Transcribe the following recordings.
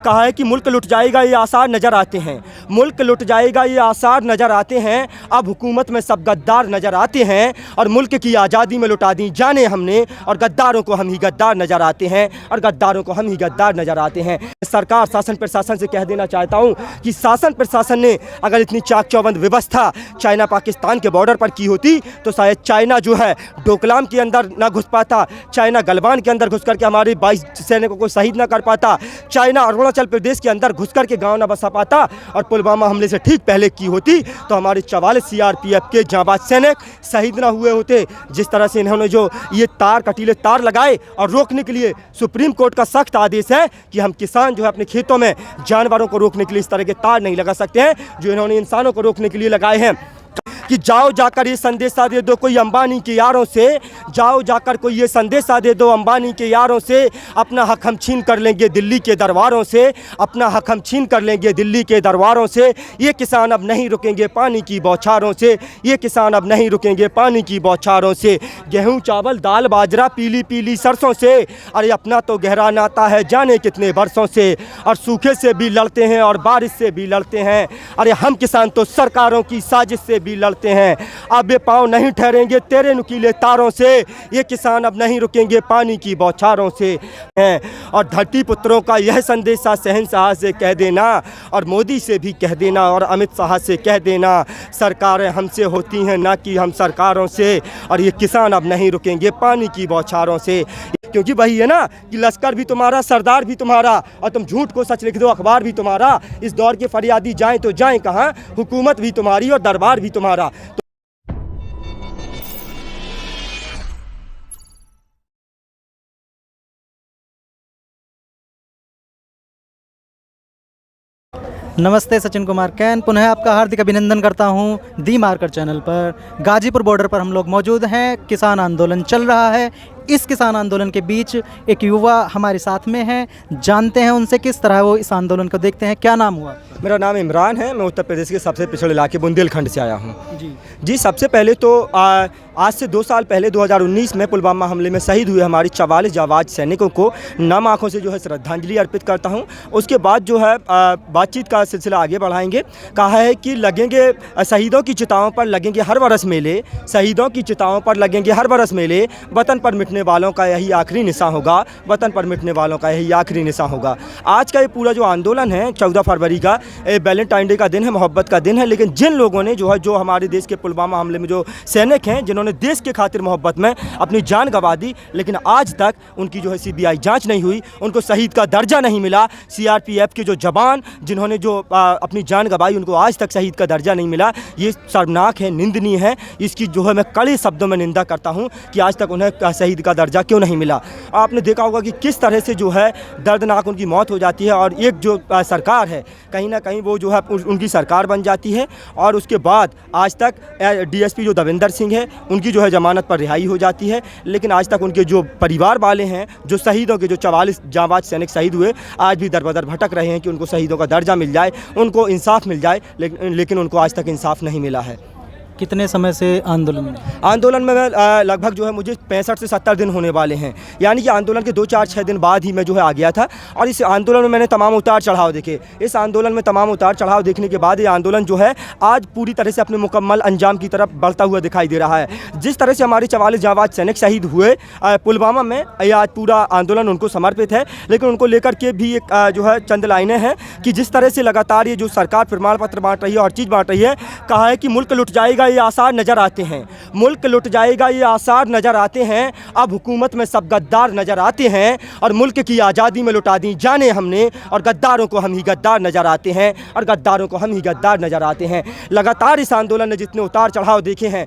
कहा है कि मुल्क लुट जाएगा ये आसार नज़र आते हैं, मुल्क लुट जाएगा ये आसार नज़र आते हैं। अब हुकूमत में सब गद्दार नज़र आते हैं और मुल्क की आज़ादी में लुटा दी जाने हमने, और गद्दारों को हम ही गद्दार नज़र आते हैं, और गद्दारों को हम ही गद्दार नज़र आते हैं। सरकार शासन प्रशासन से कह देना चाहता हूँ कि शासन प्रशासन ने अगर इतनी चाक चौबंद व्यवस्था चाइना पाकिस्तान के बॉर्डर पर की होती तो शायद चाइना जो है डोकलाम के अंदर ना घुस पाता, चाइना गलवान के अंदर घुस करके हमारे 22 सैनिकों को शहीद ना कर पाता, चाइना अरुणाचल प्रदेश के अंदर घुस करके गांव ना बसा पाता, और पुलवामा हमले से ठीक पहले की होती तो हमारे 44 सीआरपीएफ के जांबाज सैनिक शहीद ना हुए होते। जिस तरह से इन्होंने जो ये कटीले तार लगाए और रोकने के लिए सुप्रीम कोर्ट का सख्त आदेश है कि हम किसान जो है अपने खेतों में जानवरों को रोकने के लिए इस तरह के तार नहीं लगा सकते हैं जो इन्होंने इंसानों को रोकने के लिए लगाए हैं। कि जाओ जाकर ये संदेशा दे दो कोई अंबानी के यारों से, जाओ जाकर कोई ये संदेशा दे दो अंबानी के यारों से, अपना हक हम छीन कर लेंगे दिल्ली के दरबारों से, अपना हक हम छीन कर लेंगे दिल्ली के दरबारों से। ये किसान अब नहीं रुकेंगे पानी की बौछारों से, ये किसान अब नहीं रुकेंगे पानी की बौछारों से। गेहूँ चावल दाल बाजरा पीली पीली सरसों से, अरे अपना तो गहरा नाता है जाने कितने बरसों से, और सूखे से भी लड़ते हैं और बारिश से भी लड़ते हैं। अरे हम किसान तो सरकारों की साजिश से भी लड़ते हैं, अब ये पाँव नहीं ठहरेंगे तेरे नुकीले तारों से, ये किसान अब नहीं रुकेंगे पानी की बौछारों से। और धरती पुत्रों का यह संदेशा शहंशाह से कह देना, और मोदी से भी कह देना, और अमित शाह से कह देना, सरकारें हमसे होती हैं ना कि हम सरकारों से, और ये किसान अब नहीं रुकेंगे पानी की बौछारों से। क्योंकि वही है ना कि लश्कर भी तुम्हारा सरदार भी तुम्हारा, और तुम झूठ को सच लिख दो अखबार भी तुम्हारा। इस दौर के फरियादी जाएं तो जाएं कहाँ, हुकूमत भी तुम्हारी और दरबार भी तुम्हारा। नमस्ते, सचिन कुमार कैन पुनः आपका हार्दिक अभिनंदन करता हूं दी मार्कर चैनल पर। गाजीपुर बॉर्डर पर हम लोग मौजूद हैं, किसान आंदोलन चल रहा है। इस किसान आंदोलन के बीच एक युवा हमारे साथ में हैं, जानते हैं उनसे किस तरह वो इस आंदोलन को देखते हैं। क्या नाम हुआ? मेरा नाम इमरान है, मैं उत्तर प्रदेश के सबसे पिछड़े इलाके बुंदेलखंड से आया हूँ। जी सबसे पहले तो आज से 2 साल पहले 2019 में पुलवामा हमले में शहीद हुए हमारे 44 जाबाज सैनिकों को नम आँखों से जो है श्रद्धांजलि अर्पित करता हूँ। उसके बाद जो है बातचीत का सिलसिला आगे बढ़ाएंगे। कहा है कि लगेंगे शहीदों की चिताओं पर लगेंगे हर बरस मेले, शहीदों की चिताओं पर लगेंगे हर बरस मेले, वतन पर मिटने वालों का यही आखिरी निशान होगा, वतन पर मिटने वालों का यही आखिरी निशान होगा। आज का ये पूरा जो आंदोलन है 14 फरवरी का, वैलेंटाइन डे का दिन है, मोहब्बत का दिन है, लेकिन जिन लोगों ने जो हमारे देश के पुलवामा हमले में जो सैनिक हैं जिन्होंने देश के खातिर मोहब्बत में अपनी जान गंवा दी, लेकिन आज तक उनकी जो है सीबीआई जांच नहीं हुई, उनको शहीद का दर्जा नहीं मिला। सीआरपीएफ के जो जवान जिन्होंने जो अपनी जान गंवाई उनको आज तक शहीद का दर्जा नहीं मिला। ये शर्मनाक है, निंदनीय है। इसकी जो है मैं कड़े शब्दों में निंदा करता हूँ कि आज तक उन्हें शहीद का दर्जा क्यों नहीं मिला। आपने देखा होगा कि किस तरह से जो है दर्दनाक उनकी मौत हो जाती है, और एक जो सरकार है कहीं ना कहीं वो जो है उनकी सरकार बन जाती है, और उसके बाद आज तक डीएसपी जो देवेंद्र सिंह है उनकी जो है जमानत पर रिहाई हो जाती है। लेकिन आज तक उनके जो परिवार वाले हैं, जो शहीदों के जो 44 जाबाज सैनिक शहीद हुए, आज भी दर-बदर भटक रहे हैं कि उनको शहीदों का दर्जा मिल जाए, उनको इंसाफ मिल जाए, लेकिन उनको आज तक इंसाफ नहीं मिला है। कितने समय से आंदोलन में लगभग जो है मुझे 65 से 70 दिन होने वाले हैं, यानी कि आंदोलन के 2-4-6 दिन बाद ही मैं जो है आ गया था। और इस आंदोलन में मैंने तमाम उतार चढ़ाव देखे। इस आंदोलन में तमाम उतार चढ़ाव देखने के बाद ये आंदोलन जो है आज पूरी तरह से अपने मुकम्मल अंजाम की तरफ बढ़ता हुआ दिखाई दे रहा है। जिस तरह से हमारे 44 जाबाज सैनिक शहीद हुए पुलवामा में, ये आज पूरा आंदोलन उनको समर्पित है। लेकिन उनको लेकर के भी एक जो है चंद लाइनें हैं कि जिस तरह से लगातार ये जो सरकार प्रमाण पत्र बांट रही है और चीज़ बांट रही है, कहा है कि मुल्क लुट जाएगा ये आसार नज़र आते हैं, मुल्क लुट जाएगा ये आसार नज़र आते हैं। अब हुकूमत में सब गद्दार नज़र आते हैं, और मुल्क की आज़ादी में लुटा दी जाने हमने, और गद्दारों को हम ही गद्दार नज़र आते हैं, और गद्दारों को हम ही गद्दार नज़र आते हैं। लगातार इस आंदोलन ने जितने उतार चढ़ाव देखे हैं,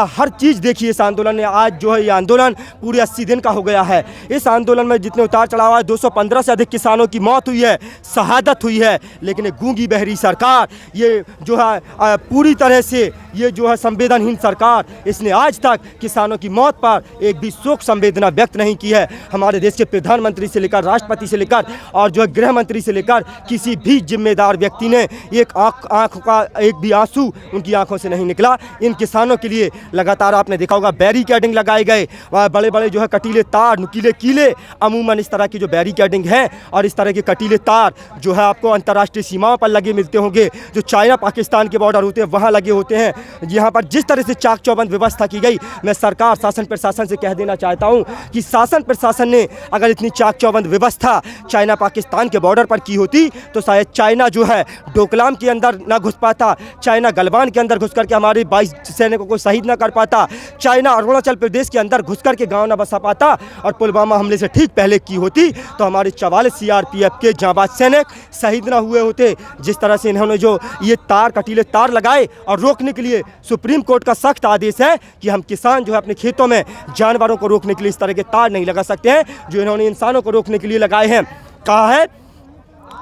हर चीज़ देखी इस आंदोलन ने। आज जो है ये आंदोलन पूरे 80 दिन का हो गया है। इस आंदोलन में जितने उतार चढ़ाव है, 215 से अधिक किसानों की मौत हुई है, शहादत हुई है। लेकिन गूंगी बहरी सरकार ये जो है पूरी तरह से ये जो जो है संवेदनहीन सरकार, इसने आज तक किसानों की मौत पर एक भी शोक संवेदना व्यक्त नहीं की है। हमारे देश के प्रधानमंत्री से लेकर राष्ट्रपति से लेकर और जो है गृह मंत्री से लेकर किसी भी जिम्मेदार व्यक्ति ने एक आँख का एक भी आंसू उनकी आंखों से नहीं निकला। इन किसानों के लिए लगातार आपने देखा होगा बैरिकेडिंग लगाए गए, वहाँ बड़े बड़े जो है कटीले तार, नुकीले कीले, अमूमन इस तरह की जो बैरिकेडिंग है और इस तरह के कटीले तार जो है आपको अंतर्राष्ट्रीय सीमाओं पर लगे मिलते होंगे, जो चाइना पाकिस्तान के बॉर्डर होते हैं वहाँ लगे होते हैं। यहाँ पर जिस तरह से चाक चौबंद व्यवस्था की गई, मैं सरकार शासन प्रशासन से कह देना चाहता हूँ कि शासन प्रशासन ने अगर इतनी चाक चौबंद व्यवस्था चाइना पाकिस्तान के बॉर्डर पर की होती तो शायद चाइना जो है डोकलाम के अंदर ना घुस पाता, चाइना गलवान के अंदर घुस करके हमारे 22 सैनिकों को शहीद ना कर पाता, चाइना अरुणाचल प्रदेश के अंदर घुस करके गाँव ना बसा पाता, और पुलवामा हमले से ठीक पहले की होती तो हमारे 44 CRPF के जांबाज सैनिक शहीद ना हुए होते। जिस तरह से इन्होंने जो ये तार कटीले तार लगाए और रोकने के लिए सुप्रीम कोर्ट का सख्त आदेश है कि हम किसान जो है अपने खेतों में जानवरों को रोकने के लिए इस तरह के तार नहीं लगा सकते हैं, जो इन्होंने इंसानों को रोकने के लिए लगाए हैं। कहा है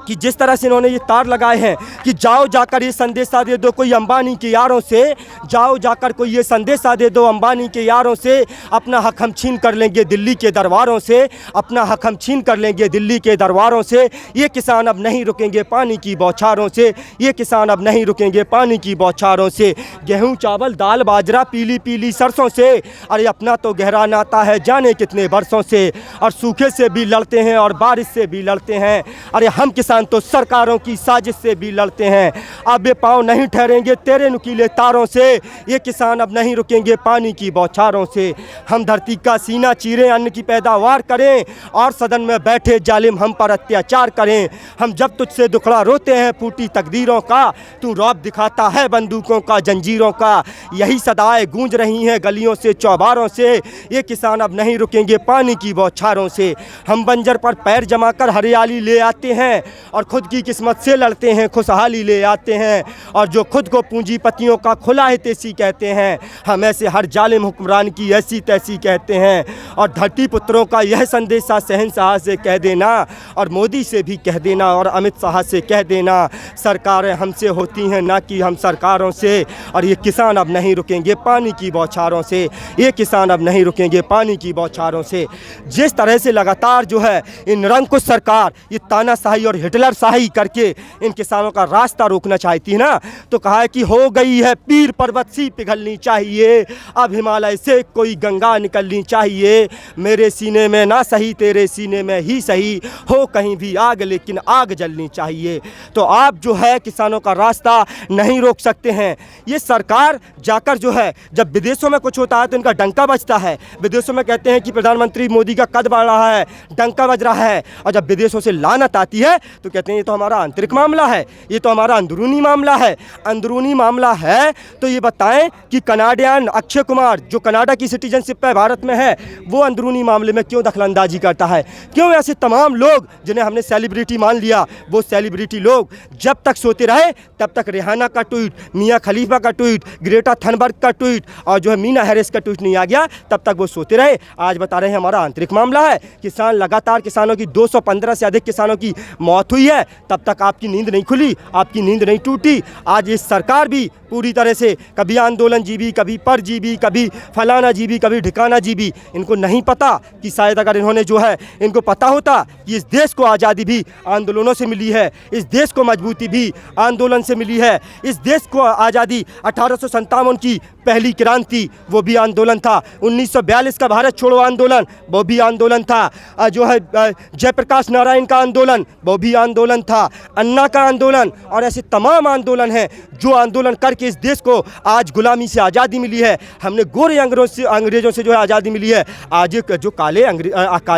कि जिस तरह से इन्होंने ये तार लगाए हैं कि जाओ जाकर ये संदेशा दे दो कोई अंबानी के यारों से, जाओ जाकर कोई ये संदेशा दे दो अंबानी के यारों से, अपना हक हम छीन कर लेंगे दिल्ली के दरबारों से, अपना हक हम छीन कर लेंगे दिल्ली के दरबारों से। ये किसान अब नहीं रुकेंगे पानी की बौछारों से, ये किसान अब नहीं रुकेंगे पानी की बौछारों से। गेहूँ चावल दाल बाजरा पीली पीली सरसों से, अरे अपना तो गहरा नाता है जाने कितने बरसों से, और सूखे से भी लड़ते हैं और बारिश से भी लड़ते हैं, अरे हम किसान तो सरकारों की साजिश से भी लड़ते हैं। अब ये पाँव नहीं ठहरेंगे तेरे नुकीले तारों से, ये किसान अब नहीं रुकेंगे पानी की बौछारों से। हम धरती का सीना चीरें अन्न की पैदावार करें और सदन में बैठे जालिम हम पर अत्याचार करें। हम जब तुझसे दुखड़ा रोते हैं फूटी तकदीरों का, तू रौब दिखाता है बंदूकों का जंजीरों का। यही सदाएं गूंज रही हैं गलियों से चौबारों से, ये किसान अब नहीं रुकेंगे पानी की बौछारों से। हम बंजर पर पैर जमाकर हरियाली ले आते हैं और खुद की किस्मत से लड़ते हैं खुशहाली ले आते हैं, और जो खुद को पूंजीपतियों का खुला है तेसी कहते हैं, हम ऐसे हर जालिम हुक्मरान की ऐसी तैसी कहते हैं। और धरती पुत्रों का यह संदेशा शहंशाह से कह देना, और मोदी से भी कह देना, और अमित शाह से कह देना, सरकारें हमसे होती हैं ना कि हम सरकारों से। और ये किसान अब नहीं रुकेंगे पानी की बौछारों से, ये किसान अब नहीं रुकेंगे पानी की बौछारों से। जिस तरह से लगातार जो है इन निरंकुश सरकार ये तानाशाही और हिटलर शाही करके इन किसानों का रास्ता रोकना चाहती है ना, तो कहा है कि हो गई है पीर पर्वत सी पिघलनी चाहिए, अब हिमालय से कोई गंगा निकलनी चाहिए। मेरे सीने में ना सही तेरे सीने में ही सही, हो कहीं भी आग लेकिन आग जलनी चाहिए। तो आप जो है किसानों का रास्ता नहीं रोक सकते हैं। ये सरकार जाकर जो है जब विदेशों में कुछ होता है तो इनका डंका बजता है, विदेशों में कहते हैं कि प्रधानमंत्री मोदी का कद बढ़ रहा है, डंका बज रहा है, और जब विदेशों से लानत आती है तो कहते हैं ये तो हमारा आंतरिक मामला है, ये तो हमारा अंदरूनी मामला है। अंदरूनी मामला है तो ये बताएं कि कनाडियन अक्षय कुमार जो कनाडा की सिटीजनशिप है भारत में है, वो अंदरूनी मामले में क्यों दखलंदाजी करता है? क्यों ऐसे तमाम लोग जिन्हें हमने सेलिब्रिटी मान लिया, वो सेलिब्रिटी लोग जब तक सोते रहे तब तक रिहाना का ट्वीट, मियाँ खलीफा का ट्वीट, ग्रेटा थनबर्ग का ट्वीट और जो है मीना हैरिस का ट्वीट नहीं आ गया, तब तक वो सोते रहे। आज बता रहे हैं हमारा आंतरिक मामला है। किसान लगातार किसानों की 215 से अधिक किसानों की मौत हुई है, तब तक आपकी नींद नहीं खुली, आपकी नींद नहीं टूटी। आज ये सरकार भी पूरी तरह से कभी आंदोलन जीवी, कभी परजीवी, कभी फलाना जीवी, कभी ठिकाना जीवी। इनको नहीं पता कि शायद अगर इन्होंने जो है इनको पता होता कि इस देश को आज़ादी भी आंदोलनों से मिली है, इस देश को मजबूती भी आंदोलन से मिली है, इस देश को आज़ादी 1857 की पहली क्रांति वो भी आंदोलन था, 1942 का भारत छोड़ो आंदोलन वो भी आंदोलन था, जो है जयप्रकाश नारायण का आंदोलन वो भी आंदोलन था, अन्ना का आंदोलन, और ऐसे तमाम आंदोलन हैं जो आंदोलन करके इस देश को आज गुलामी से आज़ादी मिली है। हमने गोरे अंग्रेज़ों से जो है आज़ादी मिली है। आज जो काले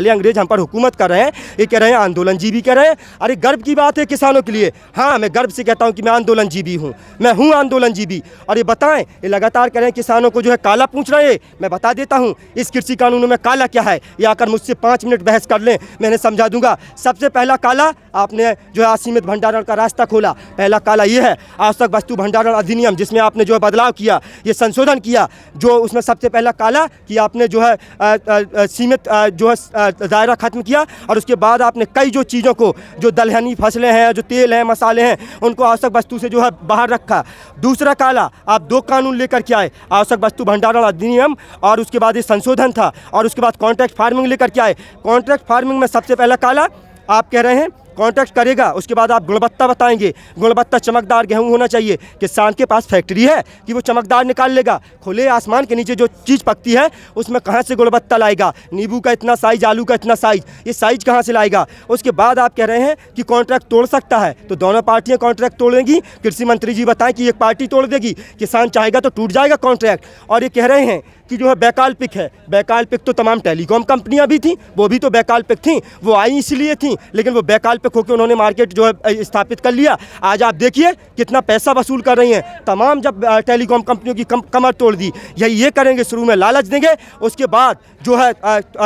अंग्रेज हम पर हुकूमत कर रहे हैं, ये कह रहे हैं आंदोलन जीवी कह रहे हैं। अरे गर्व की बात है किसानों के लिए, हाँ मैं गर्व से कहता हूँ कि मैं आंदोलन जीवी हूँ, मैं हूँ आंदोलन जीवी। और ये बताएं, ये लगातार कह रहे हैं किसानों को जो है काला पूछ रहे हैं। मैं बता देता हूँ इस कृषि कानूनों में काला क्या है, ये आकर मुझसे 5 मिनट बहस कर लें, मैंने समझा दूंगा। सबसे पहला काला आपने आपने जो है असीमित भंडारण का रास्ता खोला। पहला काला ये है आवश्यक वस्तु भंडारण अधिनियम, जिसमें आपने जो है बदलाव किया, ये संशोधन किया। जो उसमें सबसे पहला काला कि आपने जो है सीमित जो है दायरा खत्म किया, और उसके बाद आपने कई जो चीज़ों को, जो दलहनी फसलें हैं, जो तेल हैं, मसाले हैं, उनको आवश्यक वस्तु से जो है बाहर रखा। दूसरा काला, आप 2 कानून लेकर के आए, आवश्यक वस्तु भंडारण अधिनियम और उसके बाद ये संशोधन था, और उसके बाद कॉन्ट्रैक्ट फार्मिंग लेकर के आए। कॉन्ट्रैक्ट फार्मिंग में सबसे पहला काला आप कह रहे हैं कॉन्ट्रैक्ट करेगा, उसके बाद आप गुणवत्ता बताएंगे। गुणवत्ता चमकदार गेहूं होना चाहिए। किसान के पास फैक्ट्री है कि वो चमकदार निकाल लेगा? खुले आसमान के नीचे जो चीज़ पकती है उसमें कहाँ से गुणवत्ता लाएगा? नींबू का इतना साइज, आलू का इतना साइज, ये साइज कहाँ से लाएगा? उसके बाद आप कह रहे हैं कि कॉन्ट्रैक्ट तोड़ सकता है, तो दोनों पार्टियाँ कॉन्ट्रैक्ट तोड़ेंगी। कृषि मंत्री जी बताएं कि एक पार्टी तोड़ देगी, किसान चाहेगा तो टूट जाएगा कॉन्ट्रैक्ट। और ये कह रहे हैं कि जो है वैकल्पिक है। वैकल्पिक तो तमाम टेलीकॉम कंपनियां भी थी, वो भी तो वैकल्पिक थी, वो आई इसलिए थी, लेकिन वो वैकल्पिक होकर उन्होंने मार्केट जो है स्थापित कर लिया। आज आप देखिए कितना पैसा वसूल कर रही हैं तमाम, जब टेलीकॉम कंपनियों की कमर तोड़ दी। यही ये करेंगे, शुरू में लालच देंगे, उसके बाद जो है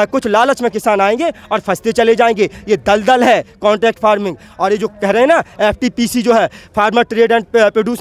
कुछ लालच में किसान आएंगे और फंसते चले जाएंगे। ये दलदल है कॉन्ट्रैक्ट फार्मिंग। और ये जो कह रहे हैं ना FTPC जो है, फार्मर ट्रेड एंड प्रोड्यूस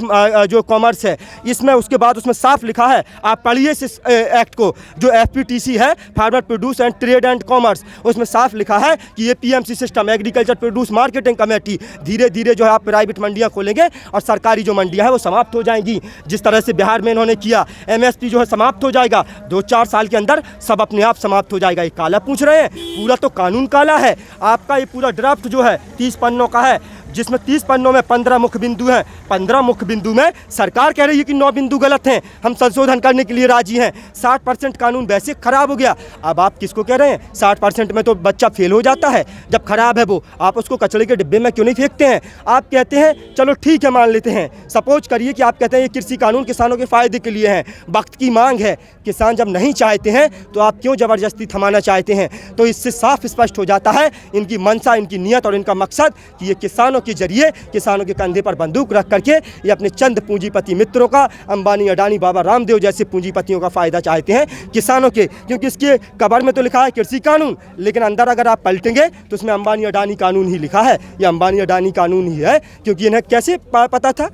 जो कॉमर्स है, इसमें उसके बाद उसमें साफ लिखा है, आप पढ़िए इस एक्ट को, जो FPTC है, farmer produce and trade and commerce, उसमें साफ लिखा है कि ये PMC system, agriculture produce marketing committee, धीरे धीरे जो है आप प्राइवेट मंडियां खोलेंगे और सरकारी जो मंडियां हैं वो समाप्त हो जाएंगी। जिस तरह से बिहार में इन्होंने किया, MSP जो है समाप्त हो जाएगा, 2-4 साल के अंदर सब अपने आप समाप्त हो जाएगा। ये काला पूछ रहे हैं, पूरा तो कानून काला है आपका। ये पूरा ड्राफ्ट जो है 30 पन्नों का है, जिसमें 30 पन्नों में 15 मुख्य बिंदु हैं। 15 मुख्य बिंदु में सरकार कह रही है कि 9 बिंदु गलत हैं, हम संशोधन करने के लिए राजी हैं। 60% कानून वैसे खराब हो गया, अब आप किसको कह रहे हैं? 60% में तो बच्चा फेल हो जाता है जब खराब है वो, आप उसको कचरे के डिब्बे में क्यों नहीं फेंकते हैं? आप कहते हैं चलो ठीक है, मान लेते हैं, सपोज करिए कि आप कहते हैं ये कृषि कानून किसानों के फ़ायदे के लिए हैं, वक्त की मांग है। किसान जब नहीं चाहते हैं तो आप क्यों ज़बरदस्ती थमाना चाहते हैं? तो इससे साफ स्पष्ट हो जाता है इनकी मंशा, इनकी नीयत और इनका मकसद कि ये किसानों के जरिए, किसानों के कंधे पर बंदूक रख करके ये अपने चंद पूंजीपति मित्रों का, अंबानी, अडानी, बाबा रामदेव जैसे पूंजीपतियों का फ़ायदा चाहते हैं किसानों के। क्योंकि इसके कवर में तो लिखा है कृषि कानून, लेकिन अंदर अगर आप पलटेंगे तो उसमें अंबानी अडानी कानून ही लिखा है। ये अंबानी अडानी कानून ही है, क्योंकि इन्हें कैसे पता था?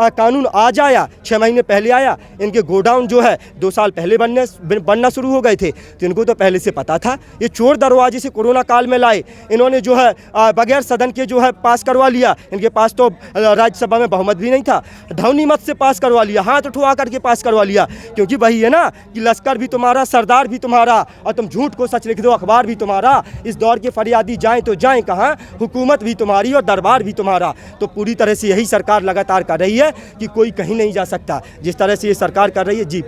कानून आज आया, 6 महीने पहले आया। इनके गोडाउन जो है 2 साल पहले बनना शुरू हो गए थे, तो इनको तो पहले से पता था। ये चोर दरवाजे से कोरोना काल में लाए, इन्होंने जो है बगैर सदन के जो है पास करवा लिया। इनके पास तो राज्यसभा में बहुमत भी नहीं था, ध्वनि मत से पास करवा लिया, हाथ उठवा करके पास करवा लिया। क्योंकि वही है ना कि लश्कर भी तुम्हारा, सरदार भी तुम्हारा, और तुम झूठ को सच लिख दो, अखबार भी तुम्हारा। इस दौर के फरियादी जाएँ तो जाएँ कहाँ, हुकूमत भी तुम्हारी और दरबार भी तुम्हारा। तो पूरी तरह से यही सरकार लगातार कर रही है कि कोई कहीं नहीं जा सकता, जिस तरह से ये सरकार कर रही है। जी।